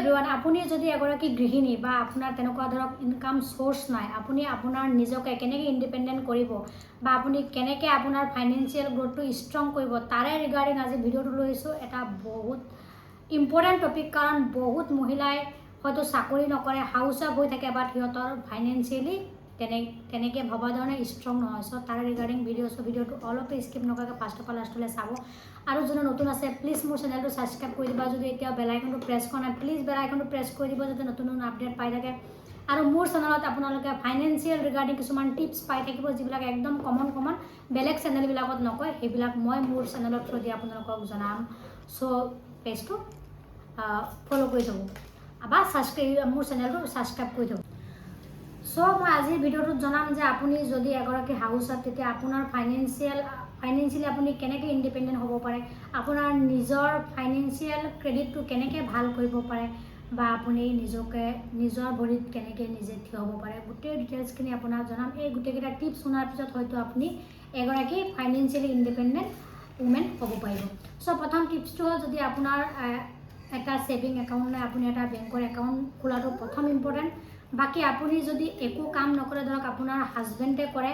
Everyone, আপুনি যদি এগৰাকী গৃহিণী বা আপোনাৰ তেনেকুৱা ধৰক ইনকাম সোৰ্স নাই, আপুনি আপোনাৰ নিজকে কেনেকৈ ইণ্ডিপেণ্ডেণ্ট কৰিব বা আপুনি কেনেকৈ আপোনাৰ ফাইনেন্সিয়েল গ্ৰোথটো ষ্ট্ৰং কৰিব তাৰে ৰিগাৰ্ডিং আজি ভিডিঅ'টো লৈছোঁ। এটা বহুত ইম্পৰ্টেণ্ট টপিক, কাৰণ বহুত মহিলাই হয়তো চাকৰি নকৰে, হাউচ ৱাইফ হৈ থাকে, বাট সিহঁতৰ ফাইনেন্সিয়েলি তেনেকৈ ভবা ধৰণে ষ্ট্ৰং নহয়। চ' তাৰে ৰিগাৰ্ডিং ভিডিঅ'টো অলপ স্কিপ নকৰাকৈ ফাৰ্ষ্টৰ পৰা লাষ্টলৈ চাব। আৰু যোনে নতুন আছে প্লিজ মোৰ চেনেলটো ছাবস্ক্ৰাইব কৰি দিবা। যদি এতিয়া বেল আইকনটো প্ৰেছ কৰা নাই প্লিজ বেল আইকনটো প্ৰেছ কৰি দিব, যাতে নতুন নতুন আপডেট পাই থাকে। আৰু মোৰ চেনেলত আপোনালোকে ফাইনেন্সিয়েল ৰিগাৰ্ডিং কিছুমান টিপছ পাই থাকিব, যিবিলাক একদম কমন বেলেগ চেনেলবিলাকত নকয়, সেইবিলাক মই মোৰ চেনেলৰ থ্ৰু দি আপোনালোকক জনাম। চ' পেজটো ফ'ল' কৰি থ'ব বা মোৰ চেনেলটো ছাবস্ক্ৰাইব কৰি থ'ব। চ' মই আজিৰ ভিডিঅ'টোত জনাম যে আপুনি যদি এগৰাকী হাউচ ৱাইফ, তেতিয়া আপোনাৰ ফাইনেন্সিয়েলি আপুনি কেনেকৈ ইণ্ডিপেণ্ডেণ্ট হ'ব পাৰে, আপোনাৰ নিজৰ ফাইনেন্সিয়েল ক্ৰেডিটটো কেনেকৈ ভাল কৰিব পাৰে, বা আপুনি নিজৰ ভৰিত কেনেকৈ নিজে থিয় হ'ব পাৰে, গোটেই ডিটেইলছখিনি আপোনাক জনাম। এই গোটেইকেইটা টিপছ শুনাৰ পিছত হয়তো আপুনি এগৰাকী ফাইনেন্সিয়েলি ইণ্ডিপেণ্ডেণ্ট উমেন হ'ব পাৰিব। চ' প্ৰথম টিপছটো হ'ল, যদি আপোনাৰ এটা ছেভিং একাউণ্ট নাই, আপুনি এটা বেংকৰ একাউণ্ট খোলাটো প্ৰথম ইম্পৰ্টেণ্ট। বাকী আপুনি যদি একো কাম নকৰে, ধৰক আপোনাৰ হাজবেণ্ডে কৰে,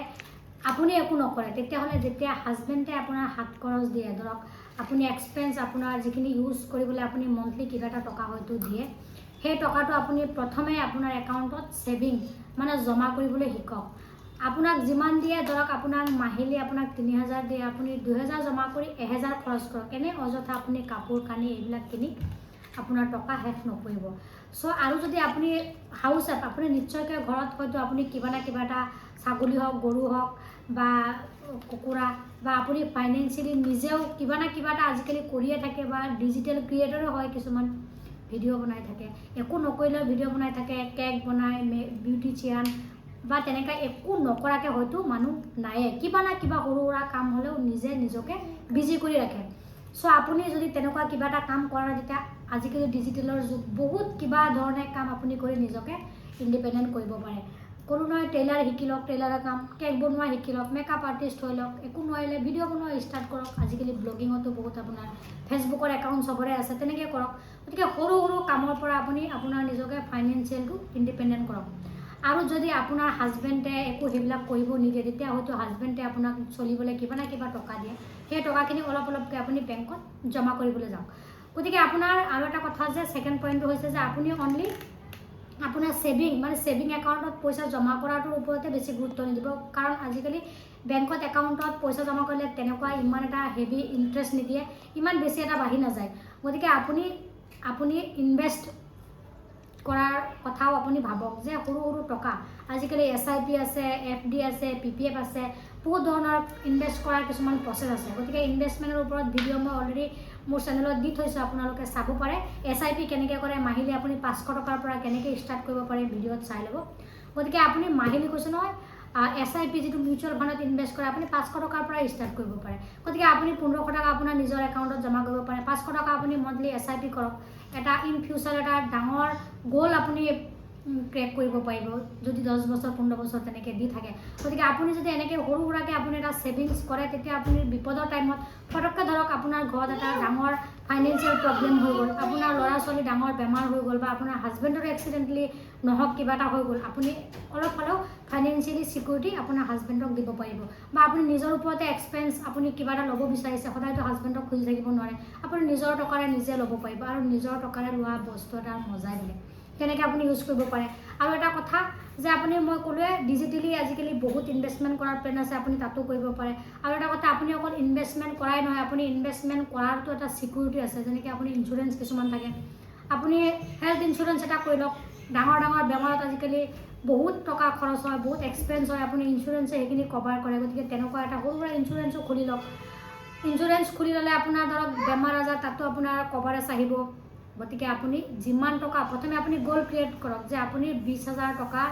আপুনি একো নকৰে, তেতিয়াহ'লে যেতিয়া হাজবেণ্ডে আপোনাৰ হাত খৰচ দিয়ে, ধৰক আপুনি এক্সপেন্স আপোনাৰ যিখিনি ইউজ কৰিবলৈ আপুনি মন্থলি কিবা এটা টকা হয়তো দিয়ে, সেই টকাটো আপুনি প্ৰথমে আপোনাৰ একাউণ্টত ছেভিং মানে জমা কৰিবলৈ শিকক। আপোনাক যিমান দিয়ে, ধৰক আপোনাক মাহিলী আপোনাক 3000 দিয়ে, আপুনি 2000 জমা কৰি 1000 খৰচ কৰক। এনেই অযথা আপুনি কাপোৰ কানি এইবিলাক কিনি আপোনাৰ টকা শেষ নকৰিব। চ' আৰু যদি আপুনি হাউচ ৱাইফ, আপুনি নিশ্চয়কৈ ঘৰত হয়তো আপুনি কিবা না কিবা এটা ছাগলী হওক, গৰু হওক বা কুকুৰা, বা আপুনি ফাইনেন্সিয়েলি নিজেও কিবা না কিবা এটা আজিকালি কৰিয়ে থাকে, বা ডিজিটেল ক্ৰিয়েটৰো হয়, কিছুমান ভিডিঅ' বনাই থাকে, একো নকৰিলেও ভিডিঅ' বনাই থাকে, কেক বনায়, বিউটিচিয়ান বা তেনেকৈ একো নকৰাকৈ হয়তো মানুহ নায়ে, কিবা না কিবা সৰু সুৰা কাম হ'লেও নিজকে বিজি কৰি ৰাখে। চ' আপুনি যদি তেনেকুৱা কিবা এটা কাম কৰে, তেতিয়া আজিকালি ডিজিটেলৰ যুগ, বহুত কিবা ধৰণে কাম আপুনি কৰি নিজকে ইণ্ডিপেণ্ডেণ্ট কৰিব পাৰে। কোনো নহয় টেইলাৰ শিকি লওক, টেইলাৰৰ কাম, কেক বনোৱা শিকি লওক, মেকআপ আৰ্টিষ্ট হৈ লওক, একো নোৱাৰিলে ভিডিঅ' বনোৱা ষ্টাৰ্ট কৰক। আজিকালি ব্লগিঙতো বহুত আপোনাৰ ফেচবুকৰ একাউণ্ট চবৰে আছে, তেনেকৈ কৰক। গতিকে সৰু সৰু কামৰ পৰা আপুনি আপোনাৰ নিজকে ফাইনেন্সিয়েলটো ইণ্ডিপেণ্ডেণ্ট কৰক। আৰু যদি আপোনাৰ হাজবেণ্ডে একো সেইবিলাক কৰিব নিদিয়ে, তেতিয়া হয়তো হাজবেণ্ডে আপোনাক চলিবলৈ কিবা না কিবা টকা দিয়ে, সেই টকাখিনি অলপ অলপকৈ আপুনি বেংকত জমা কৰিবলৈ যাওক। গতিকে আপোনাৰ আৰু এটা কথা যে ছেকেণ্ড পইণ্টটো হৈছে যে আপুনি অনলি আপোনাৰ ছেভিং একাউণ্টত পইচা জমা কৰাটোৰ ওপৰতে বেছি গুৰুত্ব নিদিব, কাৰণ আজিকালি বেংকত একাউণ্টত পইচা জমা কৰিলে তেনেকুৱা ইমান এটা হেভি ইণ্টাৰেষ্ট নিদিয়ে, ইমান বেছি এটা বাঢ়ি নাযায়। গতিকে আপুনি ইনভেষ্ট কৰাৰ কথাও আপুনি ভাবক, যে সৰু সৰু টকা, আজিকালি SIP আছে, FD আছে, PPF আছে, বহুত ধৰণৰ ইনভেষ্ট কৰাৰ কিছুমান প্ৰচেছ আছে। গতিকে ইনভেষ্টমেণ্টৰ ওপৰত ভিডিঅ' মই অলৰেডি মোৰ চেনেলত দি থৈছোঁ, আপোনালোকে চাব পাৰে। SIP কেনেকৈ কৰে, মাহিলী আপুনি 500 টকাৰ পৰা কেনেকৈ ষ্টাৰ্ট কৰিব পাৰে, ভিডিঅ'ত চাই ল'ব। গতিকে আপুনি মাহিলী কৈছে নহয়, SIP যিটো মিউচুৱেল ফাণ্ডত ইনভেষ্ট কৰে, আপুনি 500 টকাৰ পৰা ষ্টাৰ্ট কৰিব পাৰে। গতিকে আপুনি 1500 টকা আপোনাৰ নিজৰ একাউণ্টত জমা কৰিব পাৰে, 500 টকা আপুনি মন্থলি SIP কৰক। এটা ইন ফিউচাৰ এটা ডাঙৰ গ'ল আপুনি ক্ৰেক কৰিব পাৰিব, যদি 10 বছৰ 15 বছৰ তেনেকৈ দি থাকে। গতিকে আপুনি যদি এনেকৈ সৰু সুৰাকৈ আপুনি এটা ছেভিংছ কৰে, তেতিয়া আপুনি বিপদৰ টাইমত ফটককৈ, ধৰক আপোনাৰ ঘৰত এটা ডাঙৰ ফাইনেন্সিয়েল প্ৰব্লেম হৈ গ'ল, আপোনাৰ ল'ৰা ছোৱালী ডাঙৰ বেমাৰ হৈ গ'ল, বা আপোনাৰ হাজবেণ্ডৰ এক্সিডেণ্টলি নহওক কিবা এটা হৈ গ'ল, আপুনি অলপ হ'লেও ফাইনেন্সিয়েলি ছিকিউৰিটি আপোনাৰ হাজবেণ্ডক দিব পাৰিব। বা আপুনি নিজৰ ওপৰতে এক্সপেন্স, আপুনি কিবা এটা ল'ব বিচাৰিছে, সদায়তো হাজবেণ্ডক খুজি থাকিব নোৱাৰে, আপুনি নিজৰ টকাৰে নিজে ল'ব পাৰিব। আৰু নিজৰ টকাৰে লোৱা বস্তু এটাৰ মজাই বেলেগ, তেনেকৈ আপুনি ইউজ কৰিব পাৰে। আৰু এটা কথা যে আপুনি, মই ক'লোৱে ডিজিটেলি আজিকালি বহুত ইনভেষ্টমেণ্ট কৰাৰ প্লেন আছে, আপুনি তাতো কৰিব পাৰে। আৰু এটা কথা, আপুনি অকল ইনভেষ্টমেণ্ট কৰাই নহয়, আপুনি ইনভেষ্টমেণ্ট কৰাৰতো এটা ছিকিউৰিটি আছে, যেনেকৈ আপুনি ইঞ্চুৰেঞ্চ কিছুমান থাকে, আপুনি হেল্থ ইঞ্চুৰেঞ্চ এটা কৰি লওক। ডাঙৰ ডাঙৰ বেমাৰত আজিকালি বহুত টকা খৰচ হয়, বহুত এক্সপেন্স হয়, আপুনি ইঞ্চুৰেঞ্চে সেইখিনি কভাৰ কৰে। গতিকে তেনেকুৱা এটা সৰু সুৰা ইঞ্চুৰেঞ্চো খুলি লওক। ইঞ্চুৰেঞ্চ খুলি ল'লে আপোনাৰ ধৰক বেমাৰ আজাৰ তাতো আপোনাৰ কভাৰেজ আহিব। গতিকে আপুনি যিমান টকা, প্ৰথমে আপুনি গ'ল ক্ৰিয়েট কৰক, যে আপুনি 20,000 টকাৰ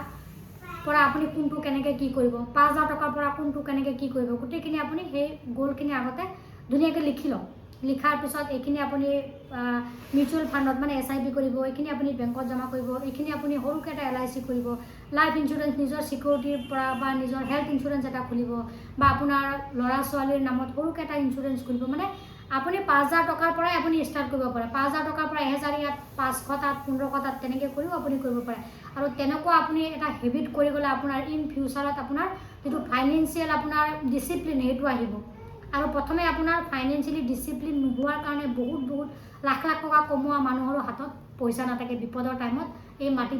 পৰা আপুনি কোনটো কেনেকৈ কি কৰিব, 5,000 টকাৰ পৰা কোনটো কেনেকৈ কি কৰিব, গোটেইখিনি আপুনি সেই গ'লখিনি আগতে ধুনীয়াকৈ লিখি লওক। লিখাৰ পিছত এইখিনি আপুনি মিউচুৱেল ফাণ্ডত মানে SIP কৰিব, এইখিনি আপুনি বেংকত জমা কৰিব, এইখিনি আপুনি সৰুকৈ এটা LIC কৰিব, লাইফ ইঞ্চুৰেঞ্চ নিজৰ ছিকিউৰিটিৰ পৰা, বা নিজৰ হেল্থ ইঞ্চুৰেঞ্চ এটা খুলিব, বা আপোনাৰ ল'ৰা ছোৱালীৰ নামত সৰুকৈ এটা ইঞ্চুৰেঞ্চ খুলিব। মানে আপুনি 5,000 টকাৰ পৰাই আপুনি ষ্টাৰ্ট কৰিব পাৰে। 5,000 টকাৰ পৰা 1,000 ইয়াত 500 তাত 1500 তাত তেনেকৈ কৰিও আপুনি কৰিব পাৰে। আৰু তেনেকুৱা আপুনি এটা হেবিট কৰি গ'লে আপোনাৰ ইন ফিউচাৰত আপোনাৰ যিটো ফাইনেন্সিয়েল আপোনাৰ ডিচিপ্লিন সেইটো আহিব। আৰু প্ৰথমে আপোনাৰ ফাইনেন্সিয়েলি ডিচিপ্লিন নোহোৱাৰ কাৰণে বহুত লাখ টকা কমোৱা মানুহৰো হাতত পইচা নাথাকে। বিপদৰ টাইমত এই মাটি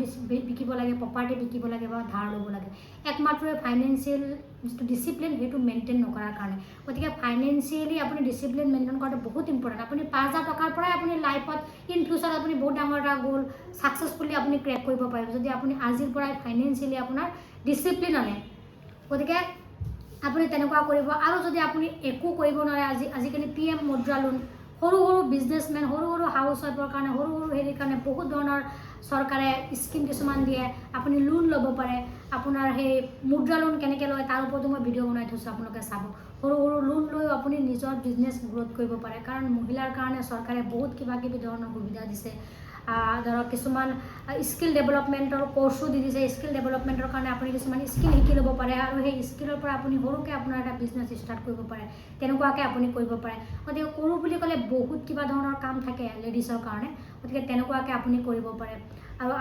বিকিব লাগে, প্ৰপাৰ্টি বিকিব লাগে বা ধাৰ ল'ব লাগে, একমাত্ৰ ফাইনেন্সিয়েল যিটো ডিচিপ্লিন সেইটো মেইনটেইন নকৰাৰ কাৰণে। গতিকে ফাইনেন্সিয়েলি আপুনি ডিচিপ্লিন মেইনটেইন কৰাটো বহুত ইম্পৰ্টেণ্ট। আপুনি 5,000 টকাৰ পৰাই আপুনি লাইফত ইন ফিউচাৰত আপুনি বহুত ডাঙৰ এটা গ'ল ছাকচেছফুলি আপুনি ক্ৰেক কৰিব পাৰিব যদি আপুনি আজিৰ পৰাই ফাইনেন্সিয়েলি আপোনাৰ ডিচিপ্লিন আনে। গতিকে আপুনি তেনেকুৱা কৰিব। আৰু যদি আপুনি একো কৰিব নোৱাৰে, আজিকালি PM মুদ্ৰা লোন, সৰু বিজনেছমেন, সৰু হাউচ ৱাইফৰ কাৰণে, সৰু হেৰিৰ কাৰণে বহুত ধৰণৰ চৰকাৰে স্কিম কিছুমান দিয়ে। আপুনি লোন ল'ব পাৰে। আপোনাৰ সেই মুদ্ৰা লোন কেনেকৈ লয় তাৰ ওপৰতো মই ভিডিঅ' বনাই থৈছোঁ, আপোনালোকে চাব। সৰু লোন লৈও আপুনি নিজৰ বিজনেছ গ্ৰ'থ কৰিব পাৰে। কাৰণ মহিলাৰ কাৰণে চৰকাৰে বহুত কিবা ধৰণৰ সুবিধা দিছে। ধৰক কিছুমান স্কিল ডেভেলপমেণ্টৰ কোৰ্চো দি দিছে। স্কিল ডেভেলপমেণ্টৰ কাৰণে আপুনি কিছুমান স্কিল শিকি ল'ব পাৰে আৰু সেই স্কিলৰ পৰা আপুনি সৰুকৈ আপোনাৰ এটা বিজনেছ ষ্টাৰ্ট কৰিব পাৰে। তেনেকুৱাকৈ আপুনি কৰিব পাৰে। গতিকে কৰোঁ বুলি ক'লে বহুত কিবা ধৰণৰ কাম থাকে লেডিছৰ কাৰণে। গতিকে তেনেকুৱাকৈ আপুনি কৰিব পাৰে। আৰু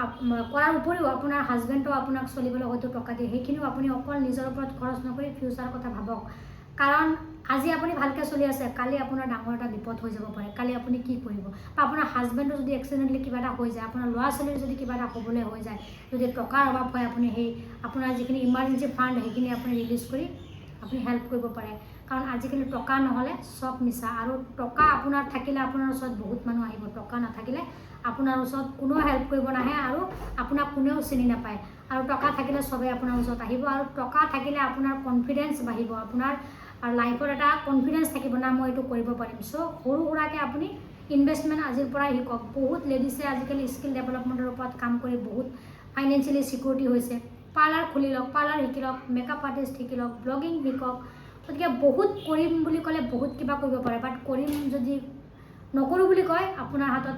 কৰাৰ উপৰিও আপোনাৰ হাজবেণ্ডেও আপোনাক চলিবলৈ হয়তো টকা দিয়ে, সেইখিনিও আপুনি অকল নিজৰ ওপৰত খৰচ নকৰি ফিউচাৰৰ কথা ভাবক। কাৰণ আজি আপুনি ভালকৈ চলি আছে, কালি আপোনাৰ ডাঙৰ এটা বিপদ হৈ যাব পাৰে। কালি আপুনি কি কৰিব? বা আপোনাৰ হাজবেণ্ডৰ যদি এক্সিডেণ্টলি কিবা এটা হৈ যায়, আপোনাৰ ল'ৰা ছোৱালীৰ যদি কিবা এটা হ'বলৈ হৈ যায়, যদি টকাৰ অভাৱ হয়, আপুনি সেই আপোনাৰ যিখিনি ইমাৰ্জেঞ্চি ফাণ্ড সেইখিনি আপুনি ৰিলিজ কৰি আপুনি হেল্প কৰিব পাৰে। কাৰণ আজিকালি টকা নহ'লে চব মিছা। আৰু টকা আপোনাৰ থাকিলে আপোনাৰ ওচৰত বহুত মানুহ আহিব, টকা নাথাকিলে আপোনাৰ ওচৰত কোনেও হেল্প কৰিব নাহে আৰু আপোনাক কোনেও চিনি নাপায়। আৰু টকা থাকিলে চবেই আপোনাৰ ওচৰত আহিব। আৰু টকা থাকিলে আপোনাৰ কনফিডেঞ্চ বাঢ়িব, আপোনাৰ লাইফৰ এটা কনফিডেঞ্চ থাকিব না মই এইটো কৰিব পাৰিম। চ' সৰু সুৰাকৈ আপুনি ইনভেষ্টমেণ্ট আজিৰ পৰাই শিকক। বহুত লেডিছে আজিকালি স্কিল ডেভেলপমেণ্টৰ ওপৰত কাম কৰি বহুত ফাইনেন্সিয়েলি ছিকিউৰিটি হৈছে। পাৰ্লাৰ খুলি লওক, পাৰ্লাৰ শিকি লওক, মেকআপ আৰ্টিষ্ট শিকি লওক, ব্লগিং শিকক। গতিকে বহুত কৰিম বুলি ক'লে বহুত কিবা কৰিব পাৰে। বাট কৰিম যদি নকৰোঁ বুলি কয়, আপোনাৰ হাতত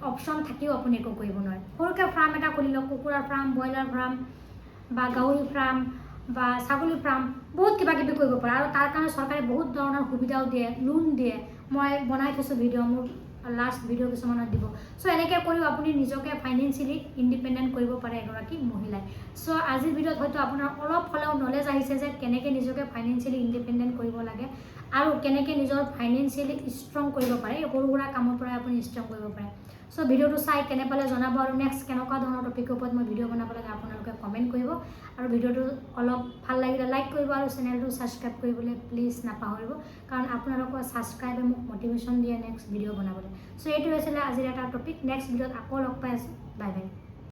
অপশ্যন থাকিও আপুনি একো কৰিব নোৱাৰে। সৰুকৈ ফাৰ্ম এটা খুলি লওক, কুকুৰাৰ ফাৰ্ম, ব্ৰইলাৰ ফাৰ্ম বা গাহৰি ফাৰ্ম বা ছাগলী ফাৰ্ম, বহুত কিবা কিবি কৰিব পাৰে। আৰু তাৰ কাৰণে চৰকাৰে বহুত ধৰণৰ সুবিধাও দিয়ে, লোন দিয়ে। মই বনাই থৈছোঁ ভিডিঅ', মোৰ লাষ্ট ভিডিঅ' কিছুমানত দিব। চ' এনেকৈ কৰিও আপুনি নিজকে ফাইনেন্সিয়েলি ইণ্ডিপেণ্ডেণ্ট কৰিব পাৰে এগৰাকী মহিলাই। চ' আজিৰ ভিডিঅ'ত হয়তো আপোনাৰ অলপ হ'লেও নলেজ আহিছে যে কেনেকৈ নিজকে ফাইনেন্সিয়েলি ইণ্ডিপেণ্ডেণ্ট কৰিব লাগে আৰু কেনেকৈ নিজৰ ফাইনেন্সিয়েলি ষ্ট্ৰং কৰিব পাৰে। এই সৰু সুৰা কামৰ পৰাই আপুনি ষ্ট্ৰং কৰিব পাৰে। চ' ভিডিঅ'টো চাই কেনে পালে জনাব। আৰু নেক্সট কেনেকুৱা ধৰণৰ টপিকৰ ওপৰত মই ভিডিঅ' বনাব লাগে আপোনালোকে কমেণ্ট কৰিব। আৰু ভিডিঅ'টো অলপ ভাল লাগিলে লাইক কৰিব আৰু চেনেলটো ছাবস্ক্ৰাইব কৰিবলৈ প্লিজ নাপাহৰিব। কাৰণ আপোনালোকৰ ছাবস্ক্ৰাইবে মোক মটিভেশ্যন দিয়ে নেক্সট ভিডিঅ' বনাবলৈ। চ' এইটো হৈছিলে আজিৰ এটা টপিক। নেক্সট ভিডিঅ'ত আকৌ লগ পাই আছোঁ।